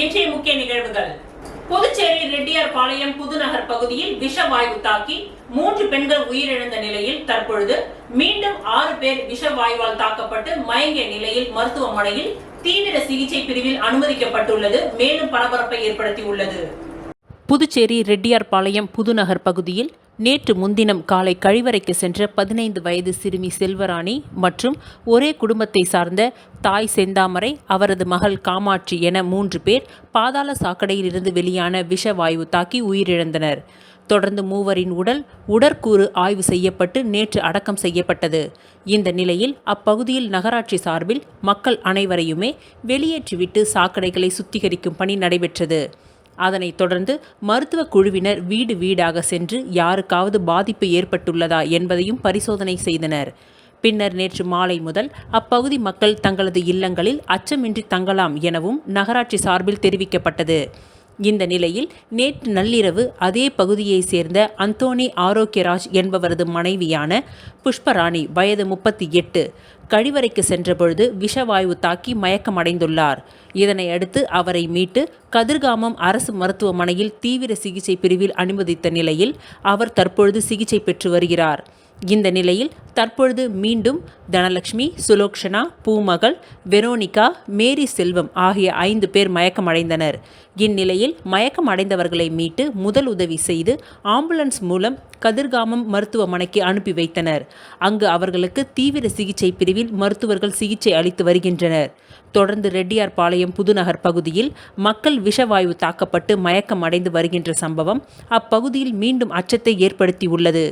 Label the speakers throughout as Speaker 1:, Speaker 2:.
Speaker 1: இன்றைய முக்கிய நிகழ்வுகள். புதுச்சேரி ரெட்டியார்பாளையம் புதுநகர் பகுதியில் விஷவாயு தாக்கி 3 பெண்கள் உயிரிழந்த நிலையில் தற்பொழுது மீண்டும் 6 பேர் விஷவாயுவால் தாக்கப்பட்டு மயங்கிய நிலையில் மருத்துவமனையில் தீவிர சிகிச்சை பிரிவில் அனுமதிக்கப்பட்டுள்ளது மேலும் பரபரப்பை ஏற்படுத்தியுள்ளது. புதுச்சேரி ரெட்டியார்பாளையம் புதுநகர் பகுதியில் நேற்று முன்தினம் காலை கழிவறைக்கு சென்ற 15 வயது சிறுமி செல்வராணி மற்றும் ஒரே குடும்பத்தை சார்ந்த தாய் செந்தாமரை, அவரது மகள் காமாட்சி என 3 பேர் பாதாள சாக்கடையில் இருந்து வெளியான விஷவாயு தாக்கி உயிரிழந்தனர். தொடர்ந்து மூவரின் உடற்கூறு ஆய்வு செய்யப்பட்டு நேற்று அடக்கம் செய்யப்பட்டது. இந்த நிலையில் அப்பகுதியில் நகராட்சி சார்பில் மக்கள் அனைவரையுமே வெளியேற்றிவிட்டு சாக்கடைகளை சுத்திகரிக்கும் பணி நடைபெற்றது. அதனைத் தொடர்ந்து மருத்துவ குழுவினர் வீடு வீடாக சென்று யாருக்காவது பாதிப்பு ஏற்பட்டுள்ளதா என்பதையும் பரிசோதனை செய்தனர். பின்னர் நேற்று மாலை முதல் அப்பகுதி மக்கள் தங்களது இல்லங்களில் அச்சமின்றி தங்கலாம் எனவும் நகராட்சி சார்பில் தெரிவிக்கப்பட்டது. இந்த நிலையில் நேற்று நள்ளிரவு அதே பகுதியைச் சேர்ந்த அந்தோணி ஆரோக்கியராஜ் என்பவரது மனைவியான புஷ்பராணி வயது 38 கழிவறைக்கு சென்றபொழுது விஷவாயு தாக்கி மயக்கமடைந்துள்ளார். இதனை அடுத்து அவரை மீட்டு கதிர்காமம் அரசு மருத்துவமனையில் தீவிர சிகிச்சை பிரிவில் அனுமதித்த நிலையில் அவர் தற்பொழுது சிகிச்சை பெற்று வருகிறார். இந்த நிலையில் தற்பொழுது மீண்டும் தனலட்சுமி, சுலோக்ஷனா, பூமகள், வெரோனிகா, மேரி செல்வம் ஆகிய 5 பேர் மயக்கமடைந்தனர். இந்நிலையில் மயக்கம் அடைந்தவர்களை மீட்டு முதல் உதவி செய்து ஆம்புலன்ஸ் மூலம் கதிர்காமம் மருத்துவமனைக்கு அனுப்பி வைத்தனர். அங்கு அவர்களுக்கு தீவிர சிகிச்சை பிரிவில் மருத்துவர்கள் சிகிச்சை அளித்து வருகின்றனர். தொடர்ந்து ரெட்டியார்பாளையம் புதுநகர் பகுதியில் மக்கள் விஷவாயு தாக்கப்பட்டு மயக்கம் அடைந்து வருகின்ற சம்பவம் அப்பகுதியில் மீண்டும் அச்சத்தை ஏற்படுத்தியுள்ளது.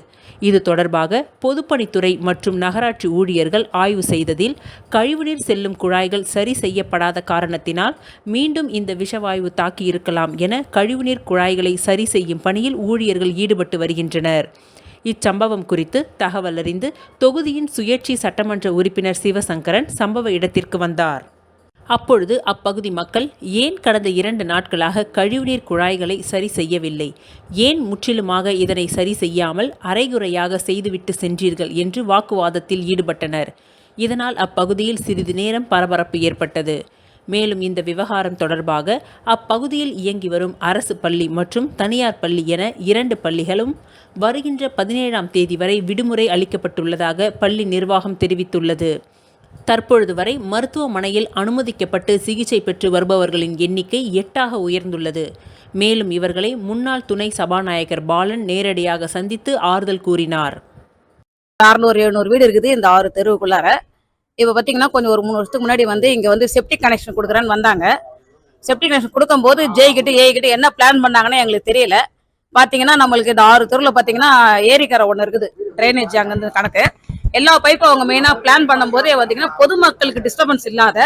Speaker 1: இது தொடர்பாக பொதுப்பணித்துறை மற்றும் நகராட்சி ஊழியர்கள் ஆய்வு செய்ததில் கழிவுநீர் செல்லும் குழாய்கள் சரி செய்யப்படாத காரணத்தினால் மீண்டும் இந்த விஷவாயு தாக்கி இருக்கலாம் என கழிவுநீர் குழாய்களை சரி செய்யும் பணியில் ஊழியர்கள் ஈடுபட்டு வருகின்றனர். இச்சம்பவம் குறித்து தகவல் அறிந்து தொகுதியின் சுயேட்சை சட்டமன்ற உறுப்பினர் சிவசங்கரன் சம்பவ இடத்திற்கு வந்தார். அப்பொழுது அப்பகுதி மக்கள் ஏன் கடந்த 2 நாட்களாக கழிவுநீர் குழாய்களை சரி செய்யவில்லை, ஏன் முற்றிலுமாக இதனை சரி செய்யாமல் அரைகுறையாக செய்துவிட்டு சென்றீர்கள் என்று வாக்குவாதத்தில் ஈடுபட்டனர். இதனால் அப்பகுதியில் சிறிது நேரம் பரபரப்பு ஏற்பட்டது. மேலும் இந்த விவகாரம் தொடர்பாக அப்பகுதியில் இயங்கி வரும் அரசு பள்ளி மற்றும் தனியார் பள்ளி என 2 பள்ளிகளும் வருகின்ற 17ஆம் தேதி வரை விடுமுறை அளிக்கப்பட்டுள்ளதாக பள்ளி நிர்வாகம் தெரிவித்துள்ளது. தற்பொழுது வரை மருத்துவமனையில் அனுமதிக்கப்பட்டு சிகிச்சை பெற்று வருபவர்களின் எண்ணிக்கை 8ஆக உயர்ந்துள்ளது. மேலும் இவர்களை முன்னாள் துணை சபாநாயகர் பாலன் நேரடியாக சந்தித்து ஆறுதல் கூறினார்.
Speaker 2: 600-700 வீடு இருக்குது இந்த 6 தெருவுக்குள்ளார. இப்போ பார்த்தீங்கன்னா கொஞ்சம் ஒரு 3 வருஷத்துக்கு முன்னாடி இங்கே செப்டிக் கனெக்ஷன் கொடுக்குறேன்னு வந்தாங்க. செப்டிக் கனெக்ஷன் கொடுக்கும்போது ஜேகிட்ட ஏகிட்ட என்ன பிளான் பண்ணாங்கன்னு எங்களுக்கு தெரியல. பார்த்தீங்கன்னா நம்மளுக்கு இந்த 6 தெருவில் பார்த்தீங்கன்னா ஏரிக்கரை ஒன்று இருக்குது, ட்ரைனேஜ் அங்கேருந்து கணக்கு எல்லா பைப்பும் அவங்க மெயினாக பிளான் பண்ணும்போதே பார்த்தீங்கன்னா பொதுமக்களுக்கு டிஸ்டர்பன்ஸ் இல்லாத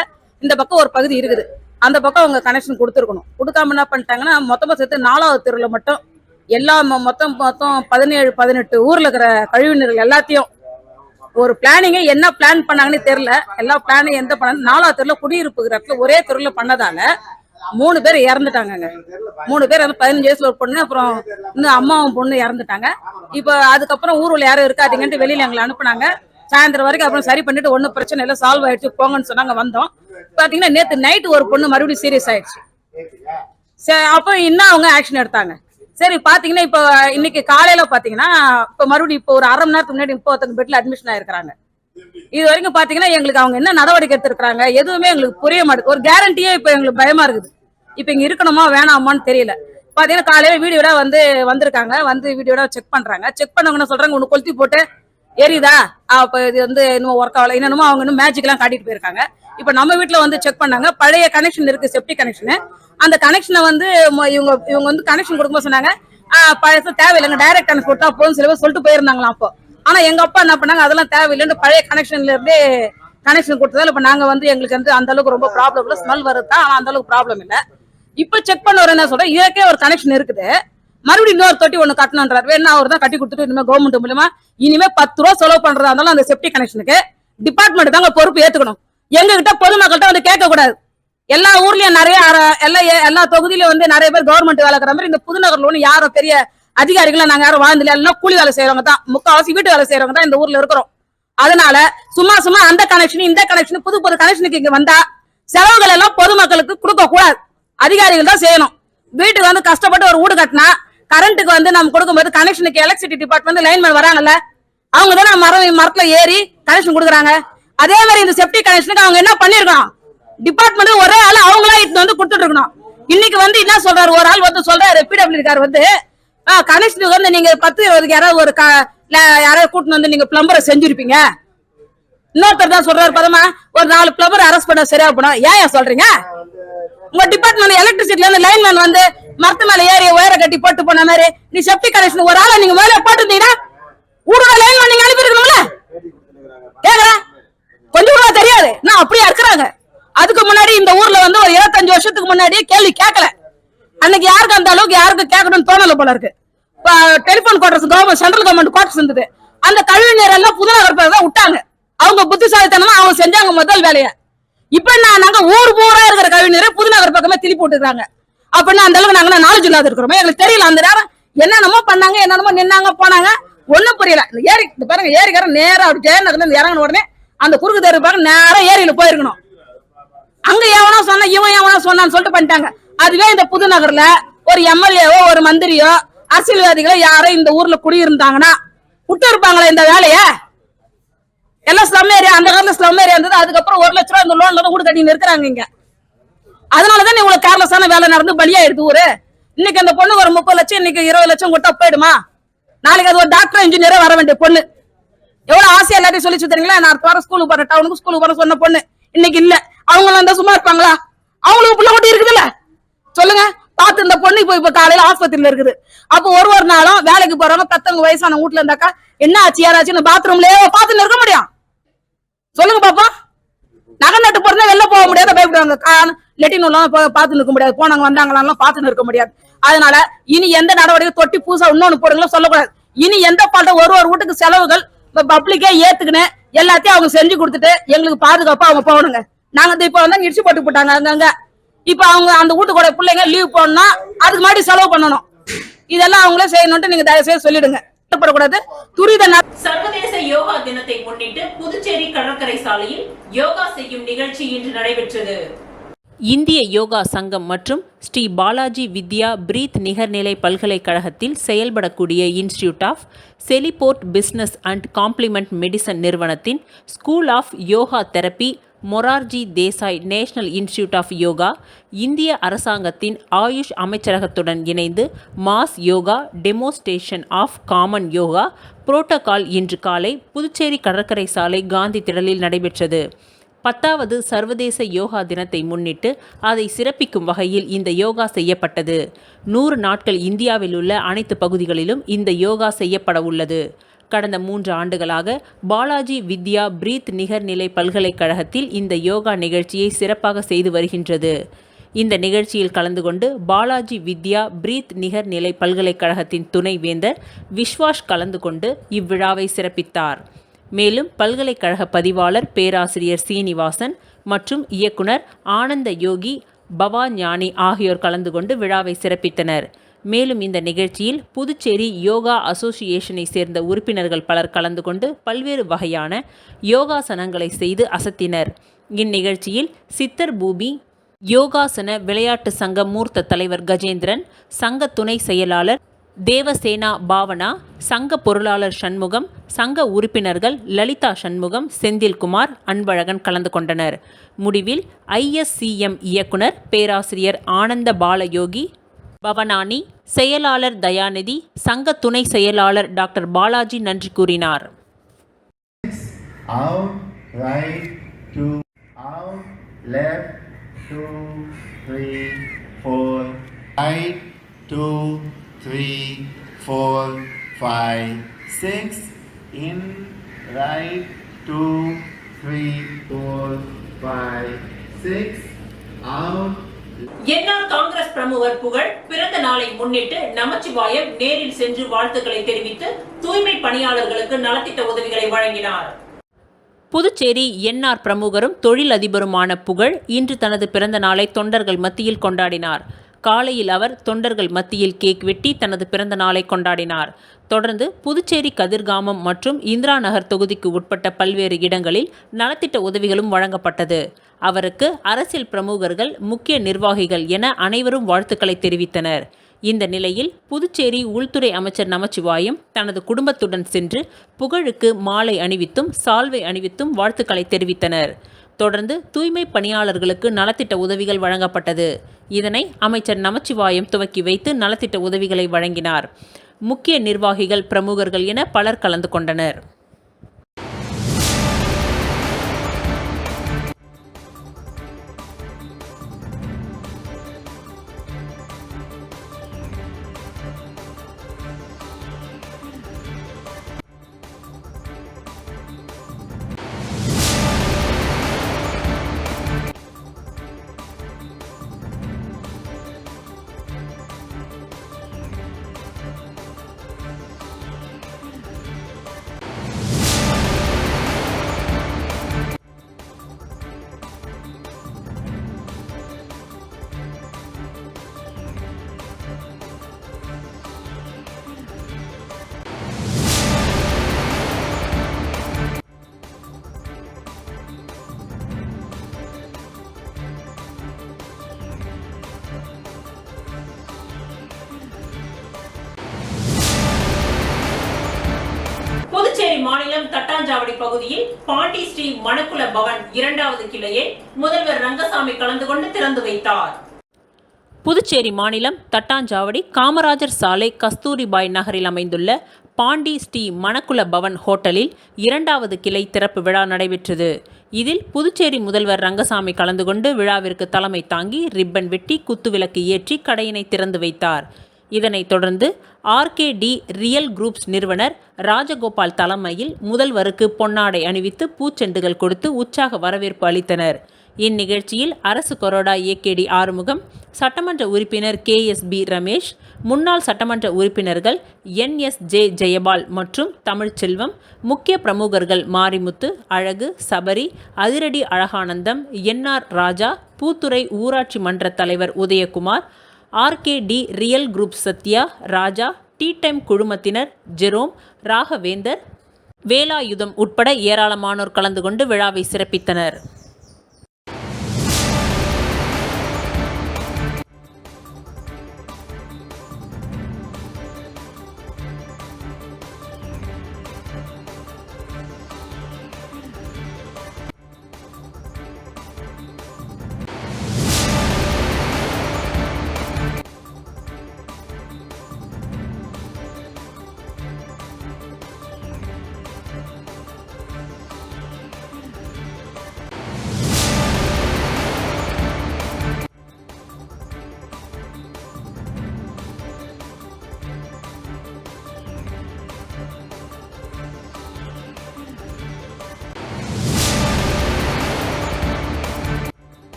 Speaker 2: இந்த பக்கம் ஒரு பகுதி இருக்குது, அந்த பக்கம் அவங்க கனெக்ஷன் கொடுத்துருக்கணும். கொடுக்காம என்ன பண்ணிட்டாங்கன்னா மொத்தமாக சேர்த்து 4வது தெருவில் மட்டும் எல்லா மொத்தம் 17-18 ஊரில் இருக்கிற கழிவுநீர்கள் எல்லாத்தையும் ஒரு பிளானிங்க என்ன பிளான் பண்ணாங்கன்னு தெரியல. எல்லா பிளானிங் எந்த பண்ண 4வது தெருவில் குடியிருப்பு இடத்துல ஒரே தெருவில் பண்ணதால 3 பேர் இறந்துட்டாங்க. 3 பேர் 15 வயசுல ஒரு பொண்ணு, அப்புறம் இன்னும் அம்மாவும் பொண்ணு இறந்துட்டாங்க. இப்போ அதுக்கப்புறம் ஊருல யாரும் இருக்காதீங்கன்ட்டு வெளியில எங்களை அனுப்புனாங்க. சாயந்தரம் வரைக்கும் அப்புறம் சரி பண்ணிட்டு ஒன்னும் பிரச்சனை இல்லை, சால்வ் ஆயிடுச்சு போங்கன்னு சொன்னாங்க. வந்தோம். பாத்தீங்கன்னா நேற்று நைட்டு ஒரு பொண்ணு மறுபடியும் சீரியஸ் ஆயிடுச்சு. அப்போ இன்னும் அவங்க ஆக்ஷன் எடுத்தாங்க. சரி பாத்தீங்கன்னா இப்போ இன்னைக்கு காலையில பாத்தீங்கன்னா இப்போ மறுபடியும் இப்போ ஒரு 1/2 மணி நேரத்துக்கு முன்னாடி 30 பெட்ல அட்மிஷன் ஆயிருக்காங்க. இது வரைக்கும் பாத்தீங்கன்னா எங்களுக்கு அவங்க என்ன நடவடிக்கை எடுத்திருக்காங்க எதுவுமே எங்களுக்கு புரிய மாட்டேங்குது. ஒரு கேரண்டியே இப்போ எங்களுக்கு பயமா இருக்குது. இப்ப இங்க இருக்கணுமா வேணாமான்னு தெரியல. பாத்தீங்கன்னா காலையில வீடியோட வந்திருக்காங்க, வீடியோட செக் பண்றாங்க. செக் பண்ணவங்க சொல்றாங்க ஒண்ணு கொளுத்தி போட்டு எரியுதா, அப்ப இது இன்னும் ஒர்க் ஆகல, என்னமோ அவங்க இன்னும் மேஜிக் எல்லாம் காட்டிட்டு போயிருக்காங்க. இப்ப நம்ம வீட்டுல செக் பண்ணாங்க, பழைய கனெக்ஷன் இருக்கு செப்டிக் கனெக்ஷன். அந்த கனெக்ஷனை இவங்க கனெக்ஷன் கொடுக்கும்போது சொன்னாங்க பழசு தேவையில்லைங்க, டைரக்ட் கனெக்ஷன் கொடுத்தா போதும் சில பேர் சொல்லிட்டு போயிருந்தாங்களாம். அப்போ ஆனா எங்க அப்பா என்ன பண்ணாங்க, அதெல்லாம் தேவையில்லைன்னு பழைய கனெக்ஷன்ல இருந்தே கனெக்ஷன் கொடுத்ததால இப்ப நாங்க எங்களுக்கு அந்த அளவுக்கு ரொம்ப ப்ராப்ளம் இல்லை, ஸ்மெல் வருதா, ஆனா அந்த அளவுக்கு ப்ராப்ளம் இல்லை. இப்ப செக் பண்ணவர் என்ன சொல்ற, இதற்கே ஒரு கனெக்ஷன் இருக்குது, மறுபடியும் இன்னொரு தொட்டி ஒண்ணு கட்டணும்ன்றாரு. வேணா அவர் தான் கட்டி கொடுத்துட்டு இனிமே கவர்மெண்ட் மூலமா இனிமே 10 ரூபா செலவு பண்றதா இருந்தாலும் அந்த செப்டிக் கனெக்ஷனுக்கு டிபார்ட்மெண்ட் தாங்க பொறுப்பு ஏத்துக்கணும். எங்க கிட்ட பொதுமக்கள்கிட்ட கேட்க கூடாது. எல்லா ஊர்லயும் நிறைய எல்லா தொகுதியிலும் நிறைய பேர் கவர்மெண்ட் வேலை இருக்கிற மாதிரி இந்த புதுநகர்ல ஒண்ணு யாரும் பெரிய அதிகாரிகள் நாங்க யாரும் வாழ்ந்துல, எல்லாம் கூலி வேலை செய்யறவங்க தான், முக்கால்வாசி வீட்டு வேலை செய்யறவங்க தான் இந்த ஊர்ல இருக்கிறோம். அதனால சும்மா அந்த கனெக்ஷன் இந்த கனெக்ஷன் புது கனெக்ஷனுக்கு இங்க வந்தா செலவுகள் எல்லாம் பொதுமக்களுக்கு கொடுக்க கூடாது. அதிகாரிகள் தான் செய்யணும். வீட்டுக்கு வந்து கஷ்டப்பட்டு ஒரு வீடு கட்டினா கரண்ட்டுக்கு வந்து நம்ம கொடுக்கும்போது கனெக்ஷனுக்கு எலக்ட்ரிசிட்டி டிபார்ட்மெண்ட் லைன்மேன் வராங்கல்ல, அவங்க தான் மரத்துல ஏறி கனெக்ஷன் கொடுக்குறாங்க. அதே மாதிரி இந்த செப்டிக் கனெக்ஷனுக்கு அவங்க என்ன பண்ணிருக்கணும், டிபார்ட்மெண்ட் ஒரே ஆள் அவங்களா இட்டு வந்து கொடுத்துட்டு இருக்கணும். இன்னைக்கு வந்து என்ன சொல்றாரு, ஒரு ஆள் வந்து சொல்றாரு, பிடபிள்யூ இருக்காரு வந்து கனெக்ஷனுக்கு வந்து நீங்க 10-20 யாராவது ஒரு யாராவது கூட்டிட்டு வந்து நீங்க பிளம்பரை செஞ்சிருப்பீங்க. இன்னொருத்தர் தான் சொல்றாரு, பதமா ஒரு 4 பிளம்பர் அரெஸ்ட் பண்ண சரியா போனோம். ஏன் சொல்றீங்க? உங்க டிபார்ட்மெண்ட் எலக்ட்ரிசிட்டில இருந்து லைன்மேன் வந்து மரத்து மேல ஏறி ஒயரை கட்டி போட்டு போன மாதிரி நீ செப்டிக் கனெக்ஷன் ஒரு ஆளை நீங்க மேல போட்டுருந்தீங்கன்னா ஊரோட லைன்மேன் நீங்க அனுப்பி இருக்கணும்ல. கேக்குறேன், கொஞ்சம் கூட தெரியாது, நான் அப்படியே இருக்கிறாங்க. அதுக்கு முன்னாடி இந்த ஊர்ல வந்து ஒரு 25 வருஷத்துக்கு முன்னாடியே கேள்வி கேட்கல. அன்னைக்கு யாருக்கு அந்த அளவுக்கு யாருக்கு கேட்கணும்னு தோணல போல இருக்கு. Telephone quarters government central government quarters இருந்தது, அந்த கழிவு நீர் எல்லாம் புதுநகர் தான் விட்டாங்க. அவங்க புத்திசாலித்தனமா அவங்க செஞ்சாங்க முதல் வேலையை. இப்ப நாங்க ஊர் பூரா இருக்கிற கழிவு நீரை புதுநகர் பக்கமே திருப்பி விட்டுருக்காங்க. அப்படின்னா அந்த அளவுக்கு நாங்க நாலேஜ் இல்லாத இருக்கிறோம். எங்களுக்கு தெரியல அந்த நேரம் என்னென்னமோ பண்ணாங்க, என்னென்னமோ நின்னாங்க போனாங்க, ஒண்ணும் புரியல. ஏரி பாருங்க, ஏரிக்கார நேரம் அப்படி ஜெயநகர்ல இருந்து இறங்கின உடனே அந்த குறுக்கு தெரு பாருங்க நேரம் ஏரியில போயிருக்கணும். அங்க எவனோ சொன்னா இவன் எவனோ சொன்னான்னு சொல்லிட்டு பண்ணிட்டாங்க. அதுவே இந்த புதுநகர்ல ஒரு எம்எல்ஏவோ ஒரு மந்திரியோ அரசியல்வாதிகளோ யாரோ இந்த ஊர்ல குடியிருந்தாங்கன்னா விட்டு இருப்பாங்களே இந்த வேலைய? எல்லாம் ஸ்லம் ஏரியா, அந்த காலத்துல ஸ்லம் ஏரியா இருந்தது. அதுக்கப்புறம் 1 லட்ச ரூபாய் இந்த லோன்ல தான் வீடு கட்டி இருக்கிறாங்க இங்க. அதனாலதான் இவ்வளவு கேர்லெஸ்ஸான வேலை நடந்து பலியாயிடுது ஊரு. இன்னைக்கு அந்த பொண்ணு ஒரு 30 லட்சம், இன்னைக்கு 20 லட்சம் கொடுத்தா போயிடுமா? நாளைக்கு அது ஒரு டாக்டர் இன்ஜினியரா வர வேண்டிய பொண்ணு. எவ்வளவு ஆசையா எல்லாத்தையும் சொல்லி தெரியுங்களா? நான் அடுத்த வாரம் ஸ்கூலுக்கு போறேன், டவுனுக்கு ஸ்கூலுக்கு போற சொன்ன பொண்ணு இன்னைக்கு இல்ல. அவங்க இருந்தா சும்மா இருப்பாங்களா? அவங்களுக்கு புள்ள குட்டி இருக்குதுல்ல, சொல்லுங்க. பார்த்து இந்த பொண்ணு இப்ப காலையில ஆஸ்பத்திரியில இருக்குது. அப்போ ஒரு நாளும் வேலைக்கு போறவங்க பெத்தவங்க வயசான வீட்டுல இருந்தாக்கா என்ன ஆச்சு யாராச்சுன்னு பாத்ரூம்லயே பார்த்துன்னு இருக்க முடியும்? சொல்லுங்க பாப்பா. நகை நட்டு போறதா வெளில போக முடியாத பயப்படுவாங்க. லெட்டின் எல்லாம் பார்த்து நிற்க முடியாது, போனாங்க வந்தாங்களாம் பார்த்து நிற்க முடியாது. அதனால இனி எந்த நடவடிக்கை தொட்டி பூசா இன்னொன்னு போடுங்களோ சொல்லக்கூடாது. இனி எந்த பாட்டம் ஒரு வீட்டுக்கு செலவுகள் பப்ளிக்கே ஏத்துக்குன்னு எல்லாத்தையும் அவங்க செஞ்சு கொடுத்துட்டு எங்களுக்கு பாதுகாப்பா அவங்க போகணுங்க. நாங்க இப்ப வந்து இடிச்சு போட்டு போட்டாங்க அங்கங்க. இப்ப அவங்க அந்த வீட்டுக்கூட பிள்ளைங்க லீவ் போடணும்னா அதுக்கு முன்னாடி செலவு பண்ணணும். இதெல்லாம் அவங்களே செய்யணும்னு நீங்க தயவு செய்து சொல்லிடுங்க.
Speaker 1: சர்வதேச யோகா தினத்தை முன்னிட்டு புதுச்சேரி கடற்கரை சாலையில் யோகா செய்யும் நிகழ்ச்சி இன்று நடைபெற்றது. இந்திய யோகா சங்கம் மற்றும் ஸ்ரீ பாலாஜி வித்யா பிரீத் நிகர்நிலை பல்கலைக்கழகத்தில் செயல்படக்கூடிய இன்ஸ்டிடியூட் ஆஃப் செலிபோர்ட் பிசினஸ் அண்ட் காம்ப்ளிமெண்ட் மெடிசன் நிறுவனத்தின் school of yoga therapy, Morarji Desai national institute of yoga, இந்திய அரசாங்கத்தின் ஆயுஷ் அமைச்சரகத்துடன் இணைந்து mass yoga demonstration of common yoga protocol இன்று காலை புதுச்சேரி கடற்கரை சாலை காந்தி திடலில் நடைபெற்றது. 10வது சர்வதேச யோகா தினத்தை முன்னிட்டு அதை சிறப்பிக்கும் வகையில் இந்த யோகா செய்யப்பட்டது. 100 நாட்கள் இந்தியாவில் உள்ள அனைத்து பகுதிகளிலும் இந்த யோகா செய்யப்பட உள்ளது. கடந்த 3 ஆண்டுகளாக பாலாஜி வித்யா பிரீத் நிகர்நிலை பல்கலைக்கழகத்தில் இந்த யோகா நிகழ்ச்சியை சிறப்பாக செய்து வருகின்றது. இந்த நிகழ்ச்சியில் கலந்து கொண்டு பாலாஜி வித்யா பிரீத் நிகர்நிலை பல்கலைக்கழகத்தின் துணைவேந்தர் விஸ்வாஷ் கலந்து கொண்டு இவ்விழாவை சிறப்பித்தார். மேலும் பல்கலைக்கழக பதிவாளர் பேராசிரியர் சீனிவாசன் மற்றும் இயக்குனர் ஆனந்த யோகி பவாஞானி ஆகியோர் கலந்து கொண்டு விழாவை சிறப்பித்தனர். மேலும் இந்த நிகழ்ச்சியில் புதுச்சேரி யோகா அசோசியேஷனை சேர்ந்த உறுப்பினர்கள் பலர் கலந்து கொண்டு பல்வேறு வகையான யோகாசனங்களை செய்து அசத்தினர். இந்நிகழ்ச்சியில் சித்தர் பூமி யோகாசன விளையாட்டு சங்க மூர்த்த தலைவர் கஜேந்திரன், சங்க துணை செயலாளர் தேவசேனா பாவனா, சங்க பொருளாளர் சண்முகம், சங்க உறுப்பினர்கள் லலிதா சண்முகம், செந்தில்குமார், அன்பழகன் கலந்து கொண்டனர். முடிவில் ISCM இயக்குனர் பேராசிரியர் ஆனந்த பாலயோகி பவனானி, செயலாளர் தயாநிதி, சங்க துணை செயலாளர் டாக்டர் பாலாஜி நன்றி கூறினார்.
Speaker 3: Out, right, 2, out, left, 2, 3, 4, right, 2, 3, 4, 5, 6, in, right, 2, 3, 4, 5, 6, out.
Speaker 1: NR Congress பிரமுகர் புகழ் பிறந்த நாளை முன்னிட்டு நமச்சிவாயம் நேரில் சென்று வாழ்த்துக்களை தெரிவித்து தூய்மை பணியாளர்களுக்கு நலத்திட்ட உதவிகளை வழங்கினார். புதுச்சேரி என்ஆர் பிரமுகரும் தொழில் அதிபருமான புகழ் இன்று தனது பிறந்த நாளை தொண்டர்கள் மத்தியில் கொண்டாடினார். காலையில் அவர் தொண்டர்கள் மத்தியில் கேக் வெட்டி தனது பிறந்த நாளை கொண்டாடினார். தொடர்ந்து புதுச்சேரி கதிர்காமம் மற்றும் இந்திரா நகர் தொகுதிக்கு உட்பட்ட பல்வேறு இடங்களில் நலத்திட்ட உதவிகளும் வழங்கப்பட்டது. அவருக்கு அரசியல் பிரமுகர்கள், முக்கிய நிர்வாகிகள் என அனைவரும் வாழ்த்துக்களை தெரிவித்தனர். இந்த நிலையில் புதுச்சேரி உள்துறை அமைச்சர் நமச்சிவாயம் தனது குடும்பத்துடன் சென்று புகழுக்கு மாலை அணிவித்தும் சால்வை அணிவித்தும் வாழ்த்துக்களை தெரிவித்தனர். தொடர்ந்து தூய்மை பணியாளர்களுக்கு நலத்திட்ட உதவிகள் வழங்கப்பட்டது. இதனை அமைச்சர் நமச்சிவாயம் துவக்கி வைத்து நலத்திட்ட உதவிகளை வழங்கினார். முக்கிய நிர்வாகிகள், பிரமுகர்கள் என பலர் கலந்து கொண்டனர். புதுச்சேரி மாநிலம் தட்டாஞ்சாவடி பகுதியில் பாண்டி ஸ்ரீ மணக்குல பவன் 2வது கிளையை முதல்வர் ரங்கசாமி கலந்து கொண்டு திறந்து வைத்தார். புதுச்சேரி மாநிலம் தட்டாஞ்சாவடி காமராஜர் சாலை கஸ்தூரிபாய் நகரில் அமைந்துள்ள பாண்டி ஸ்ரீ மணக்குல பவன் ஹோட்டலில் 2வது கிளை திறப்பு விழா நடைபெற்றது. இதில் புதுச்சேரி முதல்வர் ரங்கசாமி கலந்து கொண்டு விழாவிற்கு தலைமை தாங்கி ரிப்பன் வெட்டி குத்துவிளக்கு ஏற்றி கடையினை திறந்து வைத்தார். இதனைத் தொடர்ந்து ஆர்கேடி ரியல் குரூப்ஸ் நிறுவனர் ராஜகோபால் தலைமையில் முதல்வருக்கு பொன்னாடை அணிவித்து பூச்செண்டுகள் கொடுத்து உற்சாக வரவேற்பு அளித்தனர். இந்நிகழ்ச்சியில் அரசு கொறடா ஏகேடி ஆறுமுகம், சட்டமன்ற உறுப்பினர் கேஎஸ்பி ரமேஷ், முன்னாள் சட்டமன்ற உறுப்பினர்கள் என்எஸ்ஜே ஜெயபால் மற்றும் தமிழ்ச்செல்வம், முக்கிய பிரமுகர்கள் மாரிமுத்து, அழகு, சபரி, அதிரடி அழகானந்தம், என்ஆர் ராஜா, பூத்துறை ஊராட்சி மன்ற தலைவர் Udayakumar, RKD real group Sathya, Raja, tea time குழுமத்தினர் ஜெரோம், ராகவேந்தர், வேலாயுதம் உட்பட ஏராளமானோர் கலந்து கொண்டு விழாவை சிறப்பித்தனர்.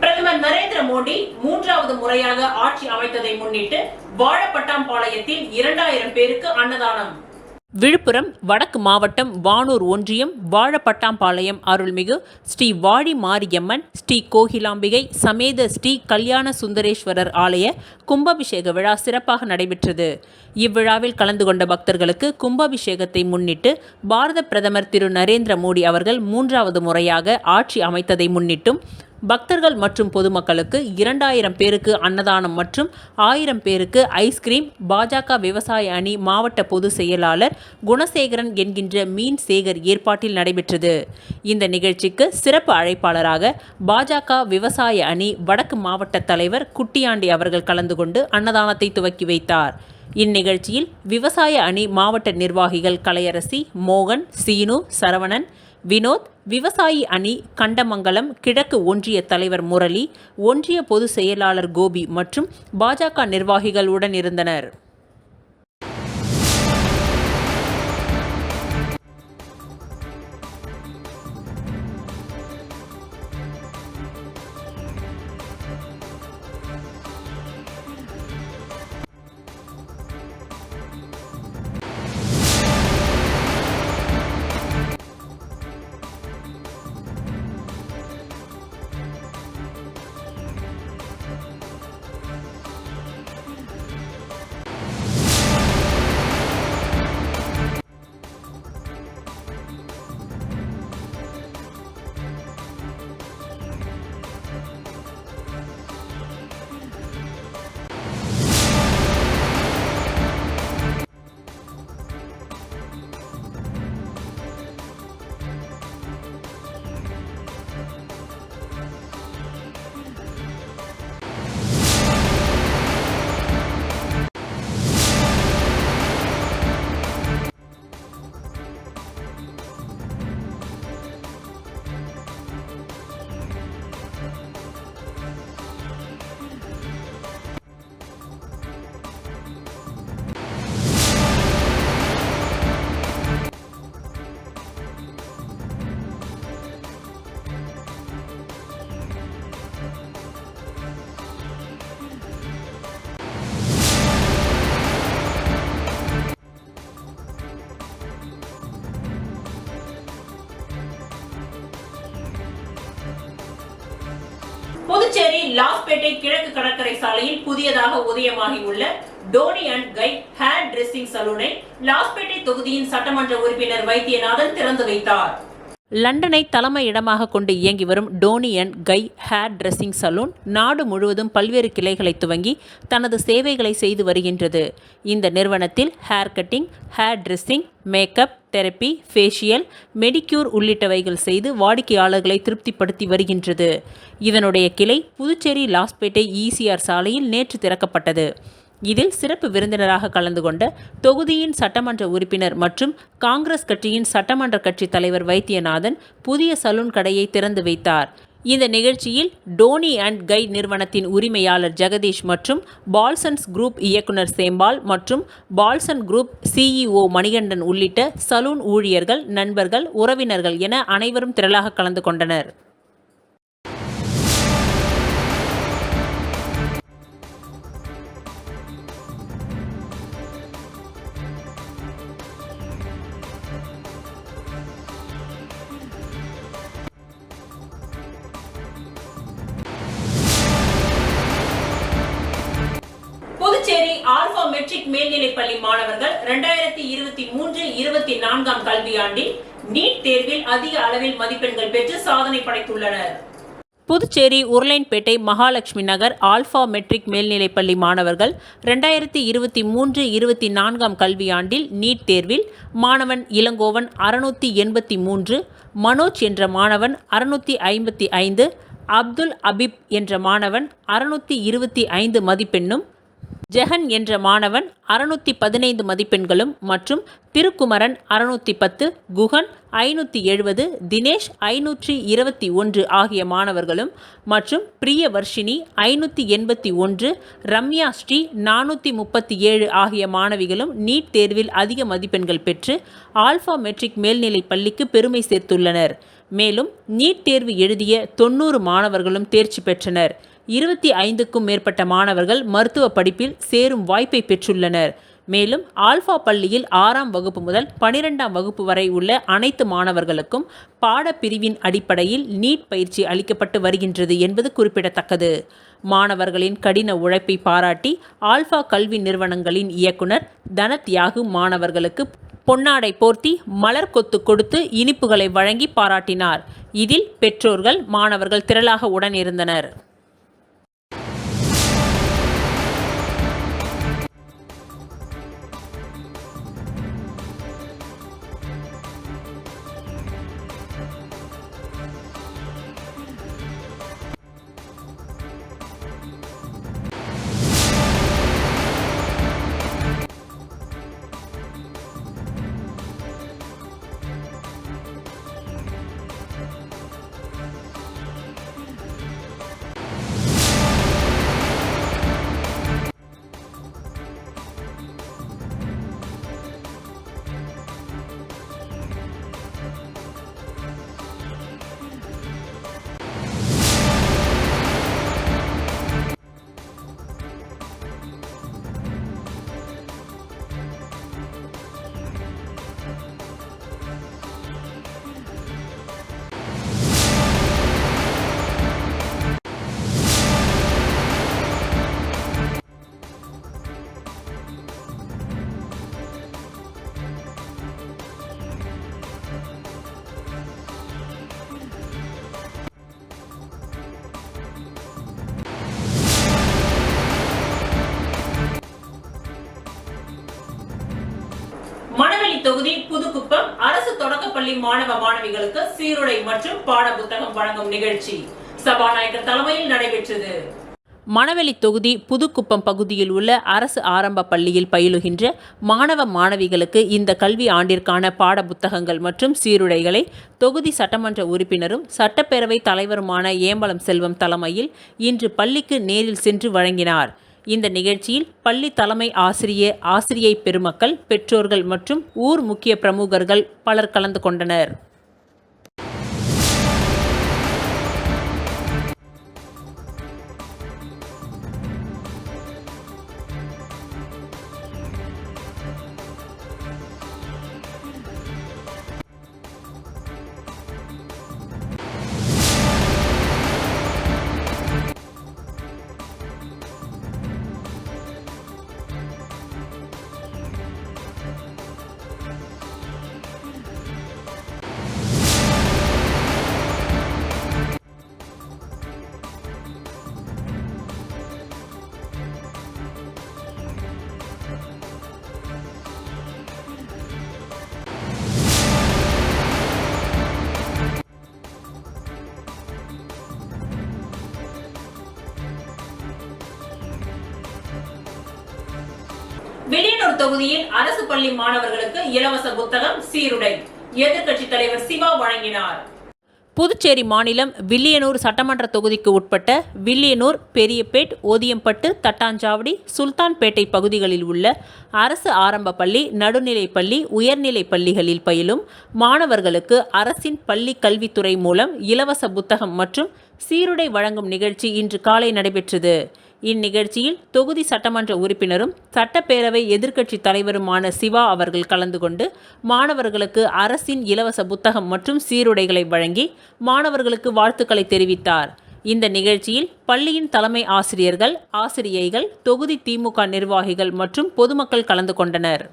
Speaker 1: பிரதமர் நரேந்திர மோடி 3வது முறையாக ஆட்சி அமைத்ததை முன்னிட்டு வாழப்பட்டாம்பாளையத்தில் 2000 பேருக்கு அன்னதானம். விழுப்புரம் வடக்கு மாவட்டம் வானூர் ஒன்றியம் வாழப்பட்டாம்பாளையம் அருள்மிகு ஸ்ரீ வாழி மாரியம்மன் ஸ்ரீ கோகிலாம்பிகை சமேத ஸ்ரீ கல்யாண சுந்தரேஸ்வரர் ஆலய கும்பாபிஷேக விழா சிறப்பாக நடைபெற்றது. இவ்விழாவில் கலந்து கொண்ட பக்தர்களுக்கு கும்பாபிஷேகத்தை முன்னிட்டு பாரத பிரதமர் திரு நரேந்திர மோடி அவர்கள் 3வது முறையாக ஆட்சி அமைத்ததை முன்னிட்டும் பக்தர்கள் மற்றும் பொதுமக்களுக்கு 2000 பேருக்கு அன்னதானம் மற்றும் 1000 பேருக்கு ஐஸ்கிரீம் பாஜக விவசாய அணி மாவட்ட பொதுச் செயலாளர் குணசேகரன் என்கின்ற மீன் சேகர் ஏற்பாட்டில் நடைபெற்றது. இந்த நிகழ்ச்சிக்கு சிறப்பு அழைப்பாளராக பாஜக விவசாய அணி வடக்கு மாவட்ட தலைவர் குட்டியாண்டி அவர்கள் கலந்து கொண்டு அன்னதானத்தை துவக்கி வைத்தார். இந்நிகழ்ச்சியில் விவசாய அணி மாவட்ட நிர்வாகிகள் கலையரசி, மோகன், சீனு, சரவணன், வினோத், விவசாயி அணி கண்டமங்கலம் கிழக்கு ஒன்றிய தலைவர் முரளி, ஒன்றிய பொதுச் செயலாளர் கோபி மற்றும் பாஜக நிர்வாகிகள் உடன் இருந்தனர். புதுச்சேரி லாஸ்பேட்டை கிழக்கு கடற்கரை சாலையில் புதியதாக உதயமாகியுள்ள Toni and Guy hair dressing சலூனை லாஸ்பேட்டை தொகுதியின் சட்டமன்ற உறுப்பினர் வைத்தியநாதன் திறந்து வைத்தார். லண்டனை தலைமை இடமாக கொண்டு இயங்கி வரும் Toni and Guy hair dressing salon நாடு முழுவதும் பல்வேறு கிளைகளை துவங்கி தனது சேவைகளை செய்து வருகின்றது. இந்த நிறுவனத்தில் hair cutting, hair dressing, makeup, therapy, facial, pedicure உள்ளிட்டவைகள் செய்து வாடிக்கையாளர்களை திருப்திப்படுத்தி வருகின்றது. இதனுடைய கிளை புதுச்சேரி லாஸ்பேட்டை ஈசிஆர் சாலையில் நேற்று திறக்கப்பட்டது. இதில் சிறப்பு விருந்தினராக கலந்து கொண்ட தொகுதியின் சட்டமன்ற உறுப்பினர் மற்றும் காங்கிரஸ் கட்சியின் சட்டமன்ற கட்சி தலைவர் வைத்தியநாதன் புதிய சலூன் கடையை திறந்து வைத்தார். இந்த நிகழ்ச்சியில் டோனி அண்ட் கை நிறுவனத்தின் உரிமையாளர் ஜெகதீஷ் மற்றும் பால்சன்ஸ் குரூப் இயக்குனர் சேம்பால் மற்றும் பால்சன் குரூப் சிஇஓ மணிகண்டன் உள்ளிட்ட சலூன் ஊழியர்கள், நண்பர்கள், உறவினர்கள் என அனைவரும் திரளாக கலந்து கொண்டனர். புதுச்சேரி ஆல்பா மெட்ரிக் மேல்நிலைப்பள்ளி மாணவர்கள் 2023-24 கல்வியாண்டில் நீட் தேர்வில் அதிக அளவில் மதிப்பெண்கள் பெற்று சாதனை படைத்துள்ளனர். புதுச்சேரி உருளைன்பேட்டை மகாலட்சுமி நகர் ஆல்பா மெட்ரிக் மேல்நிலைப்பள்ளி மாணவர்கள் 2023-24 கல்வியாண்டில் நீட் தேர்வில் மாணவன் இளங்கோவன் 683, மனோஜ் என்ற மாணவன் 655, அப்துல் அபீப் என்ற மாணவன் 625 மதிப்பெண்ணும், ஜெகன் என்ற மாணவன் 615 மதிப்பெண்களும் மற்றும் திருக்குமரன் 610, குகன் 570, தினேஷ் 521 ஆகிய மாணவர்களும் மற்றும் பிரியவர்ஷினி 581, ரம்யா ஸ்ரீ 437 ஆகிய மாணவிகளும் நீட் தேர்வில் அதிக மதிப்பெண்கள் பெற்று ஆல்பா மெட்ரிக் மேல்நிலைப் பள்ளிக்கு பெருமை சேர்த்துள்ளனர். மேலும் நீட் தேர்வு எழுதிய 90 மாணவர்களும் தேர்ச்சி பெற்றனர். 25க்கும் மேற்பட்ட மாணவர்கள் மருத்துவ படிப்பில் சேரும் வாய்ப்பை பெற்றுள்ளனர். மேலும் ஆல்பா பள்ளியில் 6ஆம் வகுப்பு முதல் 12ஆம் வகுப்பு வரை உள்ள அனைத்து மாணவர்களுக்கும் பாடப்பிரிவின் அடிப்படையில் நீட் பயிற்சி அளிக்கப்பட்டு வருகின்றது என்பது குறிப்பிடத்தக்கது. மாணவர்களின் கடின உழைப்பை பாராட்டி ஆல்பா கல்வி நிறுவனங்களின் இயக்குனர் தனத்யாகு மாணவர்களுக்கு பொன்னாடை போர்த்தி மலர் கொத்து கொடுத்து இனிப்புகளை வழங்கி பாராட்டினார். இதில் பெற்றோர்கள், மாணவர்கள் திரளாக உடன் இருந்தனர். மணவெளி தொகுதி புதுக்குப்பம் அரசு தொடக்கப்பள்ளி மாணவ மாணவிகளுக்கு சீருடை மற்றும் பாட புத்தகம் வழங்கும் நிகழ்ச்சி சபாநாயகர் தலைமையில் நடைபெற்றது. மணவெளி தொகுதி புதுக்குப்பம் பகுதியில் உள்ள அரசு ஆரம்ப பள்ளியில் பயிலுகின்ற மாணவ மாணவிகளுக்கு இந்த கல்வி ஆண்டிற்கான பாட புத்தகங்கள் மற்றும் சீருடைகளை தொகுதி சட்டமன்ற உறுப்பினரும் சட்டப்பேரவை தலைவருமான ஏம்பலம் செல்வம் தலைமையில் இன்று பள்ளிக்கு நேரில் சென்று வழங்கினார். இந்த நிகழ்ச்சியில் பள்ளி தலைமை ஆசிரியை பெருமக்கள், பெற்றோர்கள் மற்றும் ஊர் முக்கிய பிரமுகர்கள் பலர் கலந்து கொண்டனர். வில்லியனூர் தொகுதியில் அரசு பள்ளி மாணவர்களுக்கு இலவச புத்தகம், சீருடை எதிர்க்கட்சித் தலைவர் சிவா வழங்கினார். புதுச்சேரி மாநிலம் வில்லியனூர் சட்டமன்ற தொகுதிக்கு உட்பட்ட வில்லியனூர், பெரியபேட், ஓதியம்பட்டு, தட்டாஞ்சாவடி, சுல்தான்பேட்டை பகுதிகளில் உள்ள அரசு ஆரம்ப பள்ளி, நடுநிலைப் பள்ளி, உயர்நிலைப் பள்ளிகளில் பயிலும் மாணவர்களுக்கு அரசின் பள்ளி கல்வித்துறை மூலம் இலவச புத்தகம் மற்றும் சீருடை வழங்கும் நிகழ்ச்சி இன்று காலை நடைபெற்றது. இந்நிகழ்ச்சியில் தொகுதி சட்டமன்ற உறுப்பினரும் சட்டப்பேரவை எதிர்க்கட்சி தலைவருமான சிவா அவர்கள் கலந்து கொண்டு மாணவர்களுக்கு அரசின் இலவச புத்தகம் மற்றும் சீருடைகளை வழங்கி மாணவர்களுக்கு வாழ்த்துக்களை தெரிவித்தார். இந்த நிகழ்ச்சியில் பள்ளியின் தலைமை ஆசிரியர்கள், ஆசிரியைகள், தொகுதி திமுக நிர்வாகிகள் மற்றும் பொதுமக்கள் கலந்து கொண்டனர்.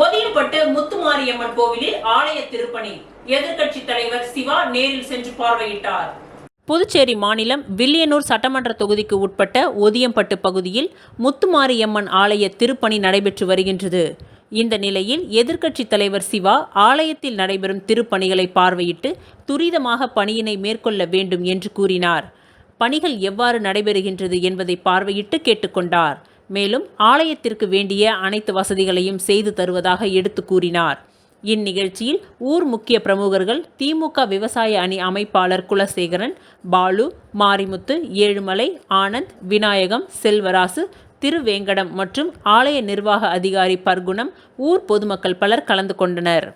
Speaker 1: ஓதியம்பட்டு முத்துமாரியம்மன் கோவிலில் ஆலய திருப்பணி எதிர்க்கட்சி தலைவர் சிவா நேரில் சென்று பார்வையிட்டார். புதுச்சேரி மாநிலம் வில்லியனூர் சட்டமன்ற தொகுதிக்கு உட்பட்ட ஓதியம்பட்டு பகுதியில் முத்துமாரியம்மன் ஆலய திருப்பணி நடைபெற்று வருகின்றது. இந்த நிலையில் எதிர்க்கட்சி தலைவர் சிவா ஆலயத்தில் நடைபெறும் திருப்பணிகளை பார்வையிட்டு துரிதமாக பணியினை மேற்கொள்ள வேண்டும் என்று கூறினார். பணிகள் எவ்வாறு நடைபெறுகின்றது என்பதை பார்வையிட்டு கேட்டுக்கொண்டார். மேலும் ஆலயத்திற்கு வேண்டிய அனைத்து வசதிகளையும் செய்து தருவதாக எடுத்து கூறினார். இந்நிகழ்ச்சியில் ஊர் முக்கிய பிரமுகர்கள், திமுக விவசாய அணி அமைப்பாளர் குலசேகரன், பாலு, மாரிமுத்து, ஏழுமலை, ஆனந்த், விநாயகம், செல்வராசு, திருவேங்கடம் மற்றும் ஆலய நிர்வாக அதிகாரி பர்குணம், ஊர் பொதுமக்கள் பலர் கலந்து கொண்டனர்.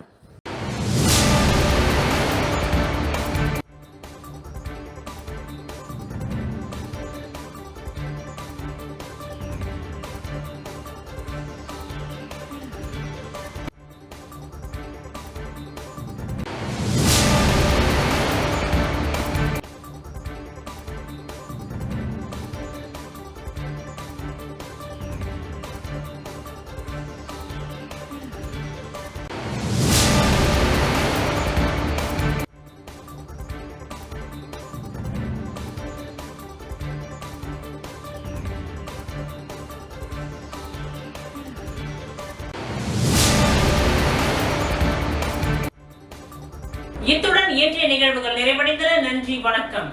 Speaker 1: இத்துடன் இன்றைய நிகழ்வுகள் நிறைவடைந்தன. நன்றி, வணக்கம்.